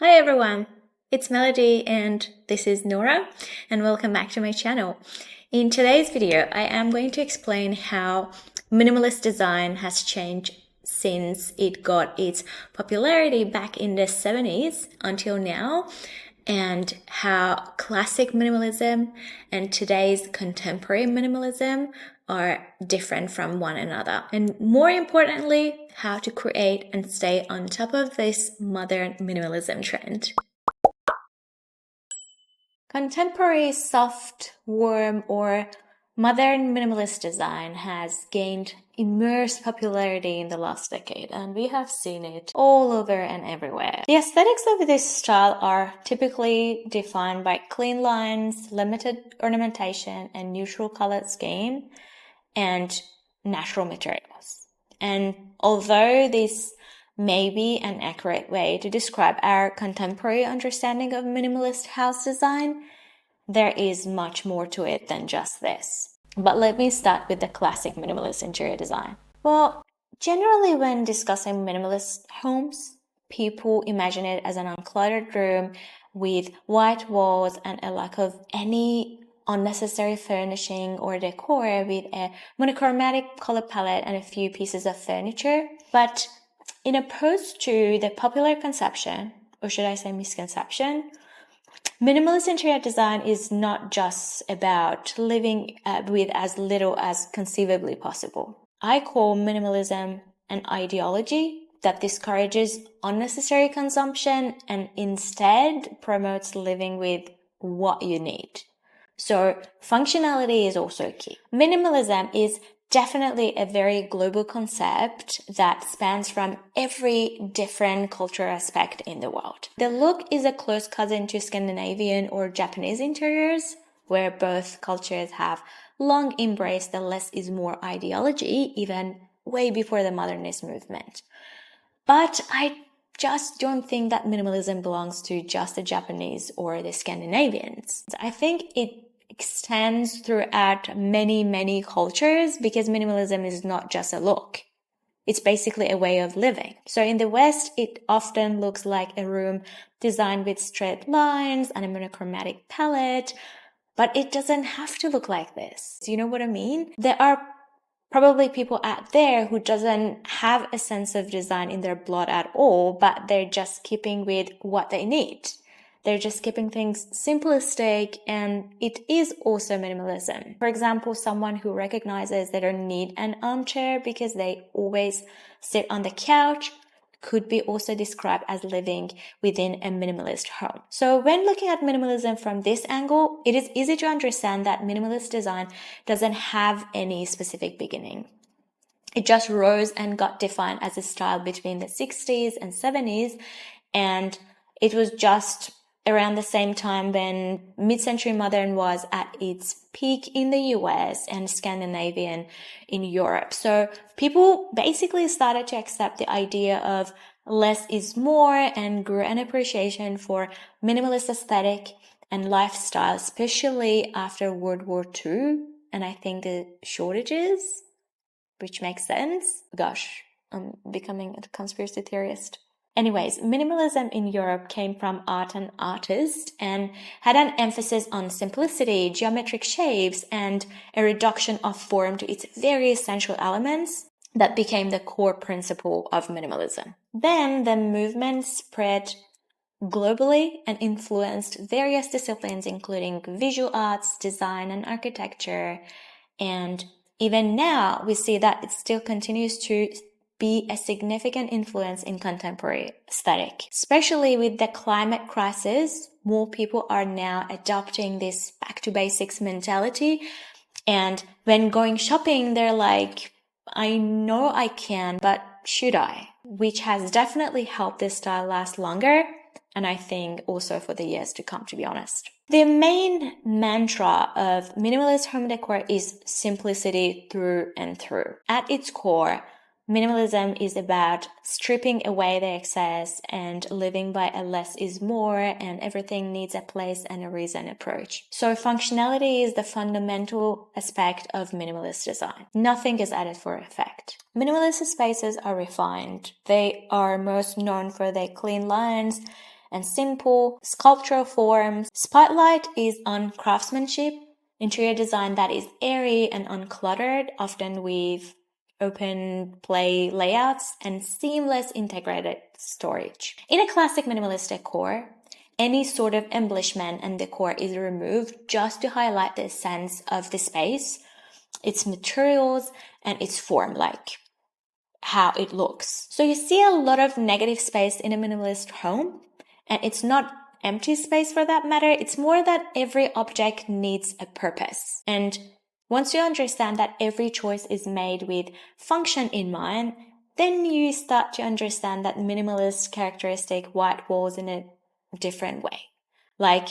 Hi everyone, it's Melody and this is Nora and welcome back to my channel. In today's video, I am going to explain how minimalist design has changed since it got its popularity back in the 70s until now, and how classic minimalism and today's contemporary minimalism are different from one another. And more importantly, how to create and stay on top of this modern minimalism trend. Contemporary soft, warm, or modern minimalist design has gained immense popularity in the last decade, and we have seen it all over and everywhere. The aesthetics of this style are typically defined by clean lines, limited ornamentation, and neutral color scheme, and natural materials. And although this may be an accurate way to describe our contemporary understanding of minimalist house design, there is much more to it than just this. But let me start with the classic minimalist interior design. Well, generally when discussing minimalist homes, people imagine it as an uncluttered room with white walls and a lack of any unnecessary furnishing or decor, with a monochromatic color palette and a few pieces of furniture. But in opposed to the popular conception, or should I say misconception, minimalist interior design is not just about living with as little as conceivably possible. I call minimalism an ideology that discourages unnecessary consumption and instead promotes living with what you need. So functionality is also key. Minimalism is definitely a very global concept that spans from every different cultural aspect in the world. The look is a close cousin to Scandinavian or Japanese interiors, where both cultures have long embraced the less is more ideology, even way before the modernist movement. But I just don't think that minimalism belongs to just the Japanese or the Scandinavians. I think it extends throughout many cultures, because minimalism is not just a look. It's basically a way of living. So in the West, it often looks like a room designed with straight lines and a monochromatic palette, but it doesn't have to look like this. Do you know what I mean? There are probably people out there who doesn't have a sense of design in their blood at all, but they're just keeping with what they need. They're just keeping things simplistic, and it is also minimalism. For example, someone who recognizes they don't need an armchair because they always sit on the couch could be also described as living within a minimalist home. So when looking at minimalism from this angle, it is easy to understand that minimalist design doesn't have any specific beginning. It just rose and got defined as a style between the 60s and 70s, and it was just around the same time when mid-century modern was at its peak in the US and Scandinavian in Europe. So people basically started to accept the idea of less is more and grew an appreciation for minimalist aesthetic and lifestyle, especially after World War II. And I think the shortages, which makes sense. Gosh, I'm becoming a conspiracy theorist. Anyways, minimalism in Europe came from art and artists and had an emphasis on simplicity, geometric shapes, and a reduction of form to its very essential elements that became the core principle of minimalism. Then the movement spread globally and influenced various disciplines, including visual arts, design, and architecture. And even now, we see that it still continues to be a significant influence in contemporary aesthetic. Especially with the climate crisis, more people are now adopting this back to basics mentality. And when going shopping, they're like, I know I can, but should I? Which has definitely helped this style last longer, and I think also for the years to come, to be honest. The main mantra of minimalist home decor is simplicity through and through. At its core, minimalism is about stripping away the excess and living by a less is more, and everything needs a place and a reason approach. So functionality is the fundamental aspect of minimalist design. Nothing is added for effect. Minimalist spaces are refined. They are most known for their clean lines and simple sculptural forms. Spotlight is on craftsmanship, interior design that is airy and uncluttered, often with open play layouts and seamless integrated storage. In a classic minimalist decor, any sort of embellishment and decor is removed just to highlight the sense of the space, its materials, and its form, like how it looks. So you see a lot of negative space in a minimalist home, and it's not empty space for that matter. It's more that every object needs a purpose. And once you understand that every choice is made with function in mind, then you start to understand that minimalist characteristic white walls in a different way. Like,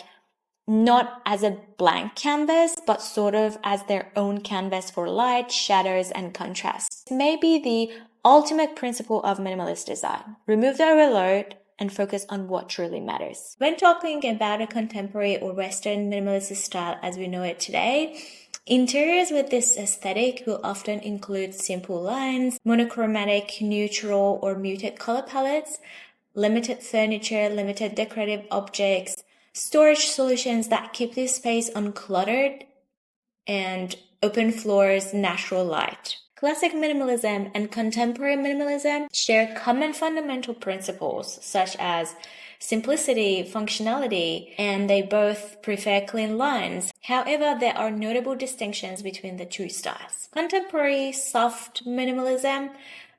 not as a blank canvas, but sort of as their own canvas for light, shadows, and contrast. Maybe the ultimate principle of minimalist design. Remove the overload and focus on what truly matters. When talking about a contemporary or Western minimalist style as we know it today, interiors with this aesthetic will often include simple lines, monochromatic, neutral, or muted color palettes, limited furniture, limited decorative objects, storage solutions that keep this space uncluttered, and open floors, natural light. Classic minimalism and contemporary minimalism share common fundamental principles such as simplicity, functionality, and they both prefer clean lines. However, there are notable distinctions between the two styles. Contemporary soft minimalism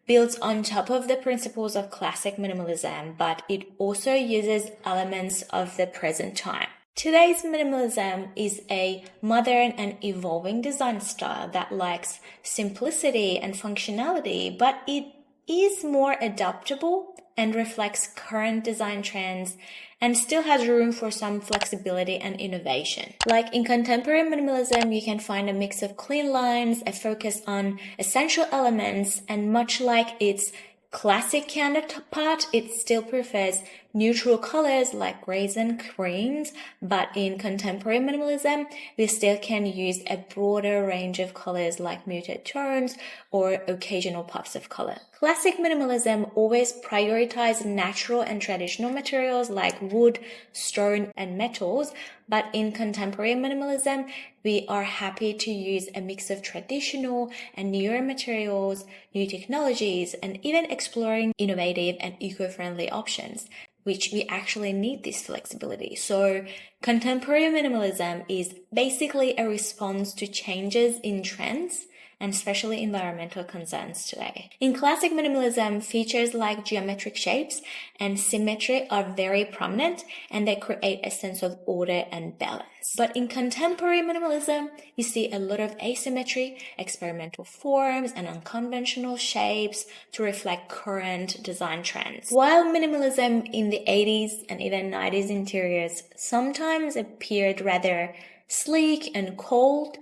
builds on top of the principles of classic minimalism, but it also uses elements of the present time. Today's minimalism is a modern and evolving design style that likes simplicity and functionality, but it is more adaptable and reflects current design trends and still has room for some flexibility and innovation. Like in contemporary minimalism, you can find a mix of clean lines, a focus on essential elements, and much like its classic counterpart, it still prefers neutral colors like grays and creams, but in contemporary minimalism, we still can use a broader range of colors like muted tones or occasional pops of color. Classic minimalism always prioritizes natural and traditional materials like wood, stone, and metals, but in contemporary minimalism, we are happy to use a mix of traditional and newer materials, new technologies, and even exploring innovative and eco-friendly options, which we actually need this flexibility. So contemporary minimalism is basically a response to changes in trends and especially environmental concerns today. In classic minimalism, features like geometric shapes and symmetry are very prominent, and they create a sense of order and balance. But in contemporary minimalism, you see a lot of asymmetry, experimental forms, and unconventional shapes to reflect current design trends. While minimalism in the 80s and even 90s interiors sometimes appeared rather sleek and cold,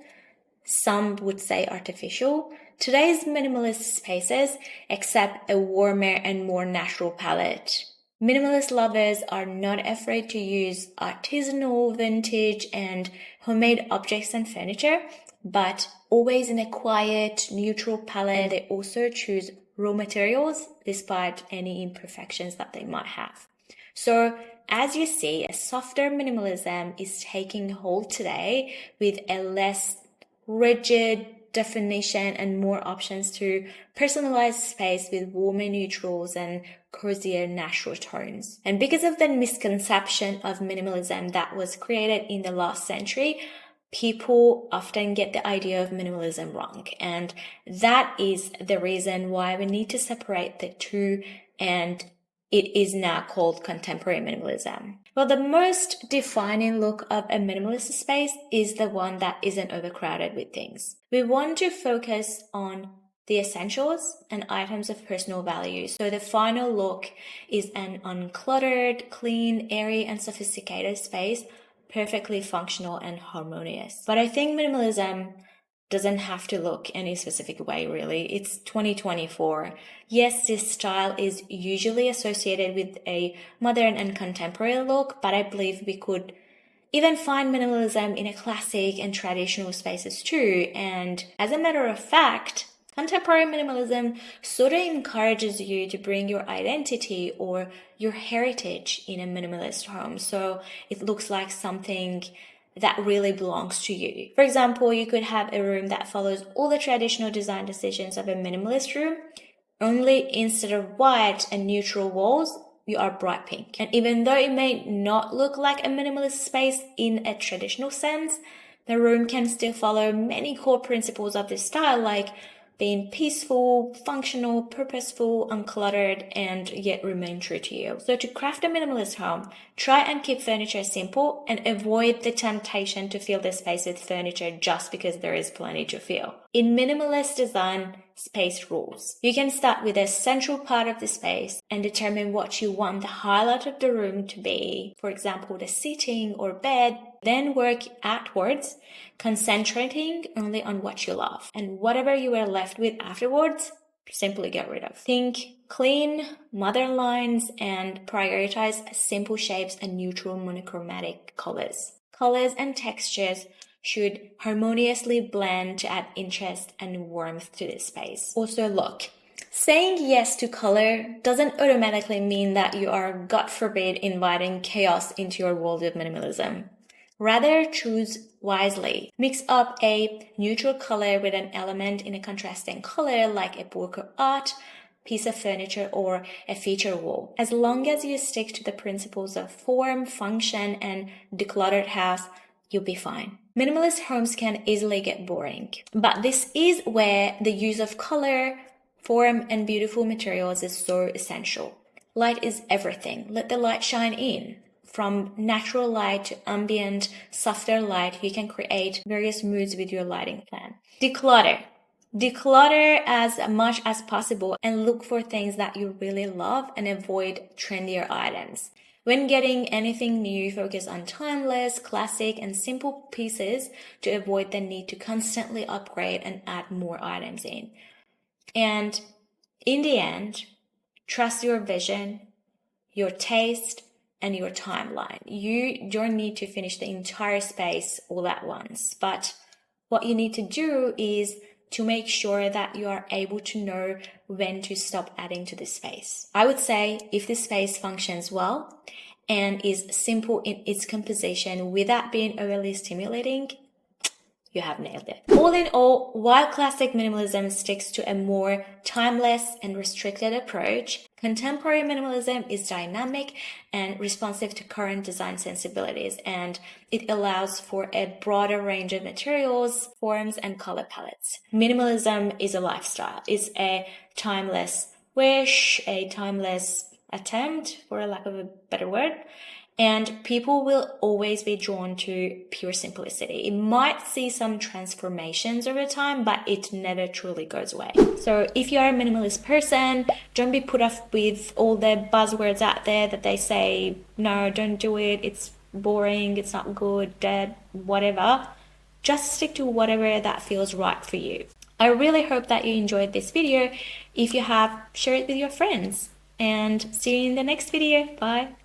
some would say artificial, today's minimalist spaces accept a warmer and more natural palette. Minimalist lovers are not afraid to use artisanal, vintage, and homemade objects and furniture, but always in a quiet, neutral palette. They also choose raw materials despite any imperfections that they might have. So, as you see, a softer minimalism is taking hold today with a less rigid definition and more options to personalize space with warmer neutrals and cozier natural tones. And because of the misconception of minimalism that was created in the last century, people often get the idea of minimalism wrong. And that is the reason why we need to separate the two, and it is now called contemporary minimalism. Well, the most defining look of a minimalist space is the one that isn't overcrowded with things. We want to focus on the essentials and items of personal value. So the final look is an uncluttered, clean, airy, and sophisticated space, perfectly functional and harmonious. But I think minimalism doesn't have to look any specific way, really. It's 2024. Yes, this style is usually associated with a modern and contemporary look, but I believe we could even find minimalism in a classic and traditional spaces too. And as a matter of fact, Contemporary minimalism sort of encourages you to bring your identity or your heritage in a minimalist home. So it looks like something that really belongs to you. For example, you could have a room that follows all the traditional design decisions of a minimalist room, only instead of white and neutral walls, you are bright pink. And even though it may not look like a minimalist space in a traditional sense, the room can still follow many core principles of this style, like being peaceful, functional, purposeful, uncluttered, and yet remain true to you. So to craft a minimalist home, try and keep furniture simple and avoid the temptation to fill the space with furniture just because there is plenty to fill. In minimalist design, space rules. You can start with a central part of the space and determine what you want the highlight of the room to be. For example, the seating or bed. Then work outwards, concentrating only on what you love. And whatever you are left with afterwards, simply get rid of. Think clean, modern lines, and prioritize simple shapes and neutral monochromatic colors. Colors and textures should harmoniously blend to add interest and warmth to this space. Also, look, saying yes to color doesn't automatically mean that you are, God forbid, inviting chaos into your world of minimalism. Rather, choose wisely. Mix up a neutral color with an element in a contrasting color like a book of art, piece of furniture, or a feature wall. As long as you stick to the principles of form, function, and decluttered house, you'll be fine. Minimalist homes can easily get boring, but this is where the use of color, form, and beautiful materials is so essential. Light is everything. Let the light shine in. From natural light to ambient, softer light, you can create various moods with your lighting plan. Declutter. Declutter as much as possible and look for things that you really love and avoid trendier items. When getting anything new, focus on timeless, classic, and simple pieces to avoid the need to constantly upgrade and add more items in. And in the end, trust your vision, your taste, and your timeline. You don't need to finish the entire space all at once, but what you need to do is to make sure that you are able to know when to stop adding to the space. I would say if the space functions well and is simple in its composition without being overly stimulating, you have nailed it. All in all, while classic minimalism sticks to a more timeless and restricted approach, contemporary minimalism is dynamic and responsive to current design sensibilities, and it allows for a broader range of materials, forms, and color palettes. Minimalism is a lifestyle. It's a timeless wish, a timeless attempt, for a lack of a better word. And people will always be drawn to pure simplicity. It might see some transformations over time, but it never truly goes away. So if you are a minimalist person, don't be put off with all the buzzwords out there that they say, no, don't do it, it's boring, it's not good, dead, whatever. Just stick to whatever that feels right for you. I really hope that you enjoyed this video. If you have, share it with your friends. And see you in the next video. Bye.